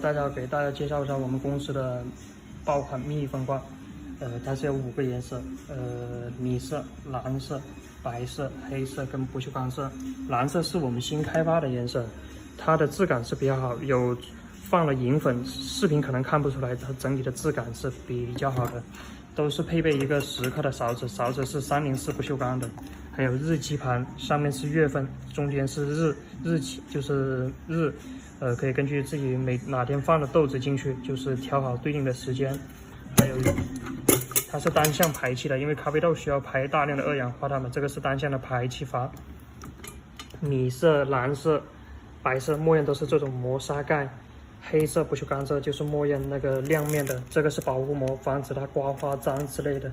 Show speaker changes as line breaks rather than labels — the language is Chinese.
大家给大家介绍一下我们公司的爆款蜜蜂罐。它是有5个颜色，米色、蓝色、白色、黑色跟不锈钢色。蓝色是我们新开发的颜色，它的质感是比较好，有放了银粉，视频可能看不出来，它整体的质感是比较好的。都是配备一个10克的勺子，勺子是304不锈钢的，还有日期盘，上面是月份，中间是日期，就是日，可以根据自己哪天放的豆子进去，就是调好对应的时间。还有它是单向排气的，因为咖啡豆需要排大量的二氧化碳嘛，这个是单向的排气阀。米色、蓝色、白色墨焰都是这种磨砂盖，黑色不锈钢色就是墨焰那个亮面的，这个是保护膜，防止它刮花、脏之类的。